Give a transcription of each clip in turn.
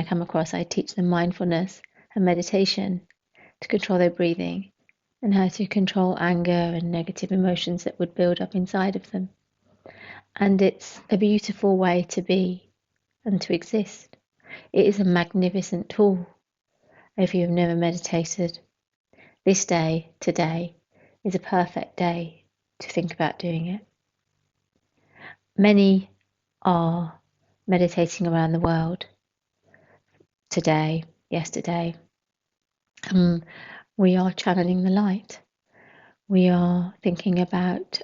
I come across, I teach them mindfulness and meditation to control their breathing and how to control anger and negative emotions that would build up inside of them. And it's a beautiful way to be and to exist. It is a magnificent tool. If you've never meditated, this day, today, is a perfect day to think about doing it. Many are meditating around the world today, yesterday. We are channeling the light. We are thinking about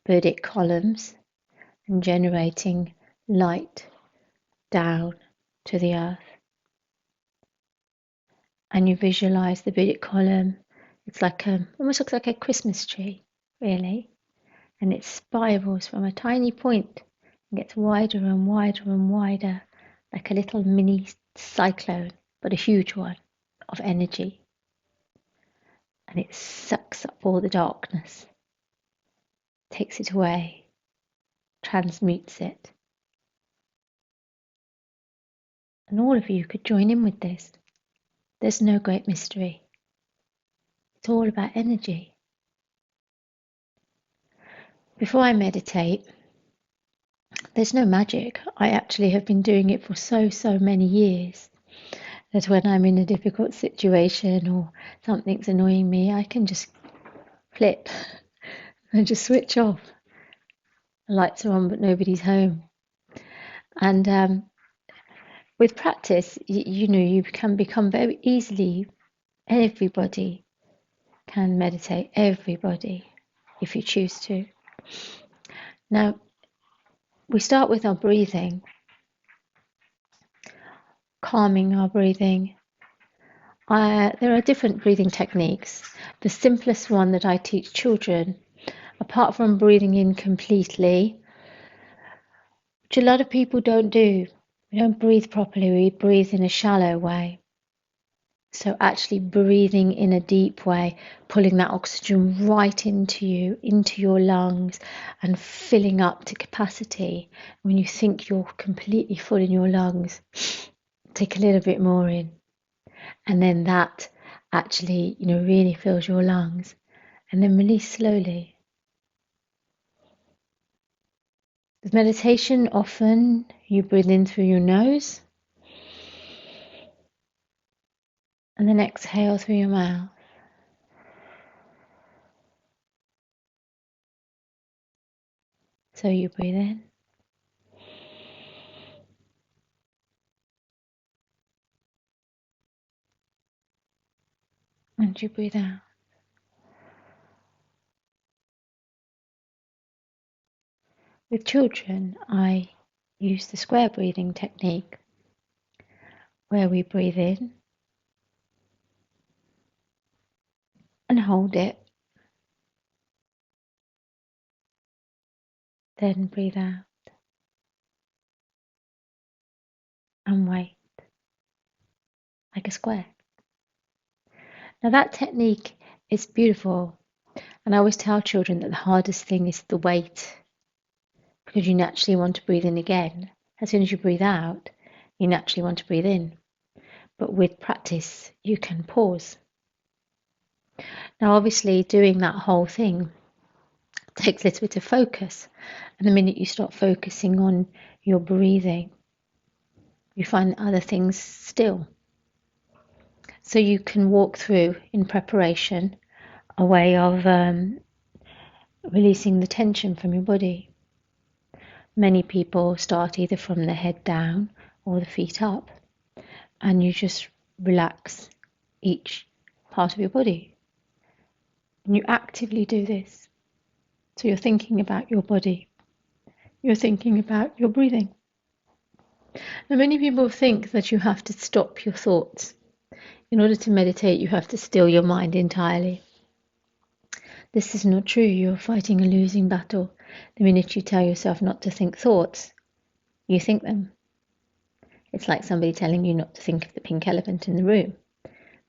Burdick columns and generating light down to the earth. And you visualize the Burdick column. It's like almost looks like a Christmas tree, really. And it spirals from a tiny point and gets wider and wider and wider, like a little mini cyclone, but a huge one of energy. And it sucks up all the darkness, takes it away, transmutes it. And all of you could join in with this. There's no great mystery. It's all about energy. Before I meditate, there's no magic. I actually have been doing it for so many years that when I'm in a difficult situation or something's annoying me, I can just flip and just switch off. The lights are on, but nobody's home. And with practice, you can become very easily, everybody can meditate, everybody, if you choose to. Now, we start with our breathing, calming our breathing. There are different breathing techniques. The simplest one that I teach children, apart from breathing in completely, which a lot of people don't do. We don't breathe properly, we breathe in a shallow way. So actually breathing in a deep way, pulling that oxygen right into you, into your lungs, and filling up to capacity. When you think you're completely full in your lungs, take a little bit more in. And then that actually, really fills your lungs. And then release slowly. With meditation, often you breathe in through your nose and then exhale through your mouth. So you breathe in. And you breathe out. With children, I use the square breathing technique where we breathe in and hold it, then breathe out and wait, like a square. Now that technique is beautiful, and I always tell children that the hardest thing is the wait, because you naturally want to breathe in again. As soon as you breathe out, you naturally want to breathe in. But with practice, you can pause. Now, obviously, doing that whole thing takes a little bit of focus. And the minute you start focusing on your breathing, you find other things still. So you can walk through, in preparation, a way of releasing the tension from your body. Many people start either from the head down or the feet up, and you just relax each part of your body. And you actively do this. So you're thinking about your body. You're thinking about your breathing. Now, many people think that you have to stop your thoughts. In order to meditate, you have to still your mind entirely. This is not true. You're fighting a losing battle. The minute you tell yourself not to think thoughts, you think them. It's like somebody telling you not to think of the pink elephant in the room.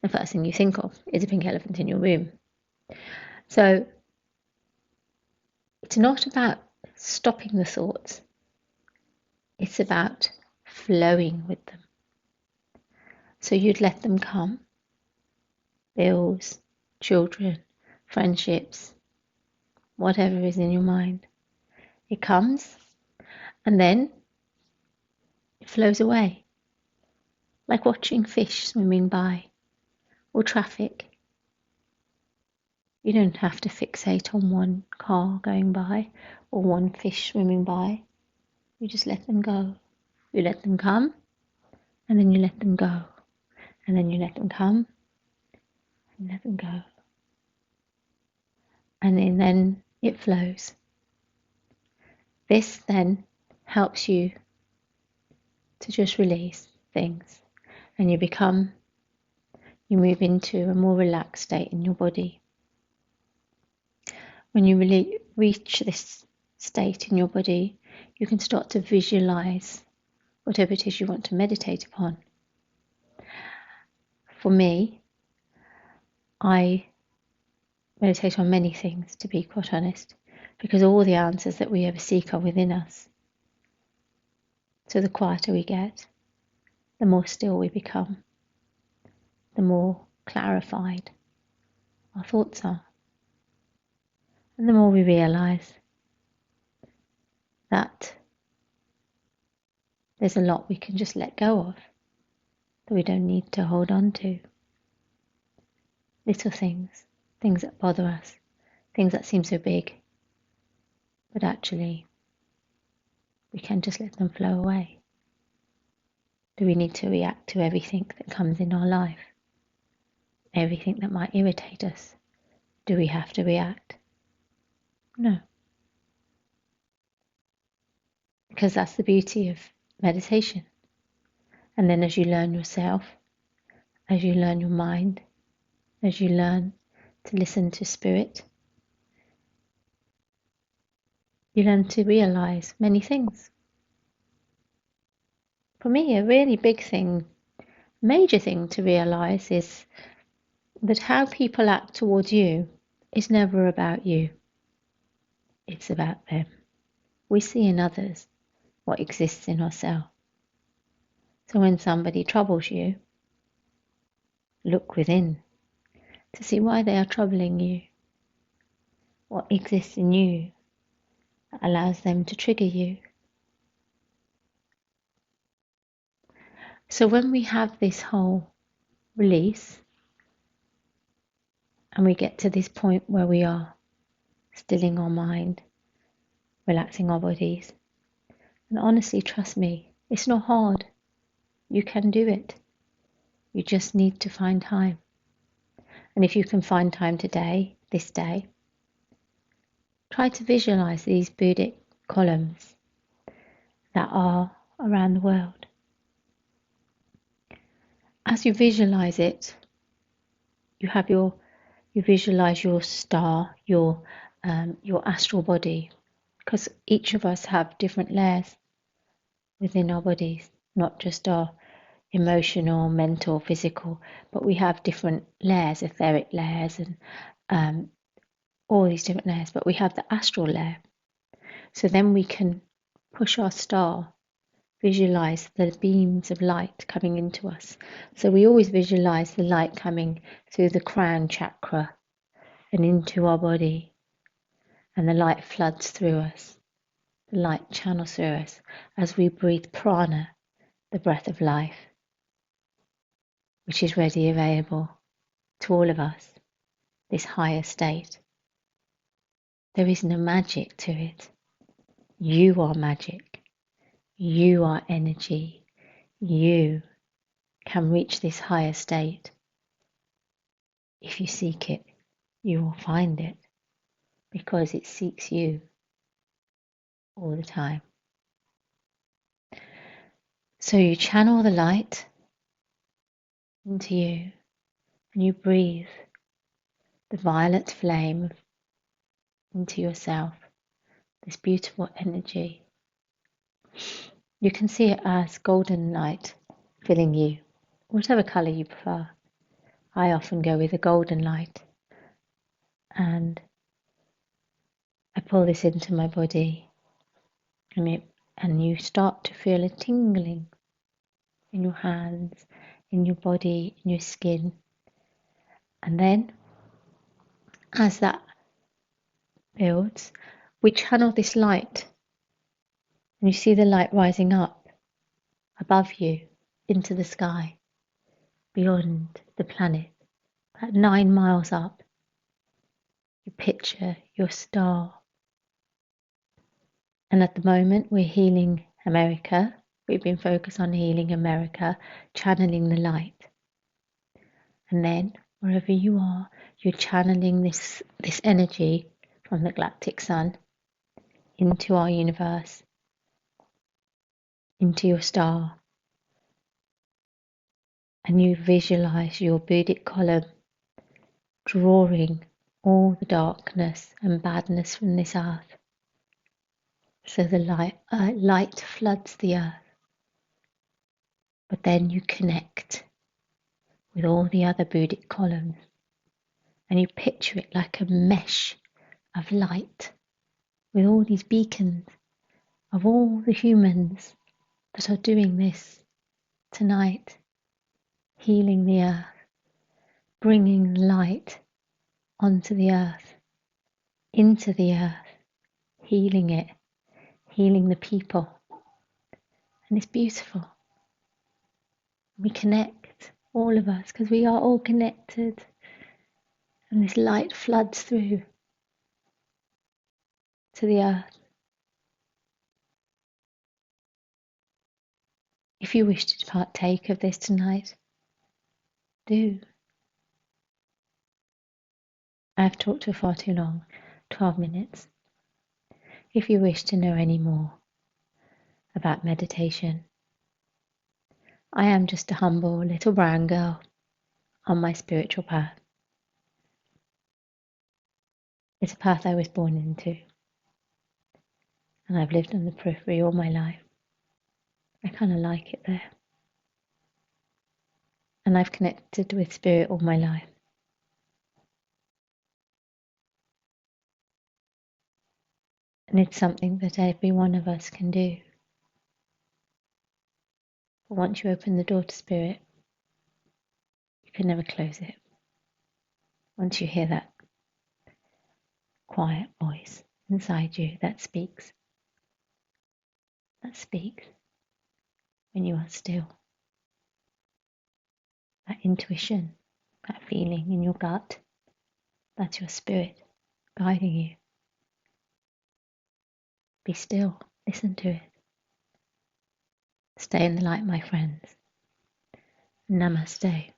The first thing you think of is a pink elephant in your room. So it's not about stopping the thoughts. It's about flowing with them. So you'd let them come. Bills, children, friendships, whatever is in your mind. It comes and then it flows away, like watching fish swimming by or traffic. You don't have to fixate on one car going by or one fish swimming by. You just let them go. You let them come and then you let them go. And then you let them come and let them go. And then it flows. This then helps you to just release things, and you move into a more relaxed state in your body. When you really reach this state in your body, you can start to visualize whatever it is you want to meditate upon. For me, I meditate on many things, to be quite honest, because all the answers that we ever seek are within us. So the quieter we get, the more still we become, the more clarified our thoughts are. And the more we realize that there's a lot we can just let go of, that we don't need to hold on to. Little things, things that bother us, things that seem so big, but actually we can just let them flow away. Do we need to react to everything that comes in our life? Everything that might irritate us? Do we have to react? No. Because that's the beauty of meditation. And then as you learn yourself, as you learn your mind, as you learn to listen to spirit, you learn to realize many things. For me, a really big thing, major thing to realize is that how people act towards you is never about you. It's about them. We see in others what exists in ourselves. So when somebody troubles you, look within to see why they are troubling you. What exists in you that allows them to trigger you. So when we have this whole release, and we get to this point where we are stilling our mind, relaxing our bodies, and honestly, trust me, it's not hard. You can do it. You just need to find time. And if you can find time today, this day, try to visualize these Buddhic columns that are around the world. As you visualize it, you visualize your star, your astral body, because each of us have different layers within our bodies, not just our emotional, mental, physical, but we have different layers, etheric layers, and all these different layers. But we have the astral layer, so then we can push our star, visualize the beams of light coming into us. So we always visualize the light coming through the crown chakra and into our body, and the light floods through us. The light channels through us as we breathe prana, the breath of life, which is ready available to all of us, this higher state. There is no magic to it. You are magic. You are energy. You can reach this higher state. If you seek it, you will find it, because it seeks you all the time. So you channel the light into you, and you breathe the violet flame into yourself, this beautiful energy. You can see it as golden light filling you, whatever colour you prefer. I often go with a golden light, and I pull this into my body, and you start to feel a tingling in your hands, in your body, in your skin. And then, as that builds, we channel this light. And you see the light rising up above you into the sky, beyond the planet, about 9 miles up. You picture your star. And at the moment, we're healing America. We've been focused on healing America, channeling the light. And then, wherever you are, you're channeling this energy from the galactic sun into our universe, into your star. And you visualize your Buddhic column drawing all the darkness and badness from this earth. So the light floods the earth. But then you connect with all the other Buddhic columns. And you picture it like a mesh of light with all these beacons of all the humans that are doing this tonight, healing the earth, bringing light onto the earth, into the earth, healing it, healing the people. And it's beautiful. We connect, all of us, because we are all connected. And this light floods through to the earth. If you wish to partake of this tonight, do. I've talked for far too long, 12 minutes. If you wish to know any more about meditation, I am just a humble little brown girl on my spiritual path. It's a path I was born into, and I've lived on the periphery all my life. I kind of like it there. And I've connected with spirit all my life. And it's something that every one of us can do. But once you open the door to spirit, you can never close it. Once you hear that quiet voice inside you that speaks when you are still. That intuition, that feeling in your gut, that's your spirit guiding you. Be still, listen to it. Stay in the light, my friends. Namaste.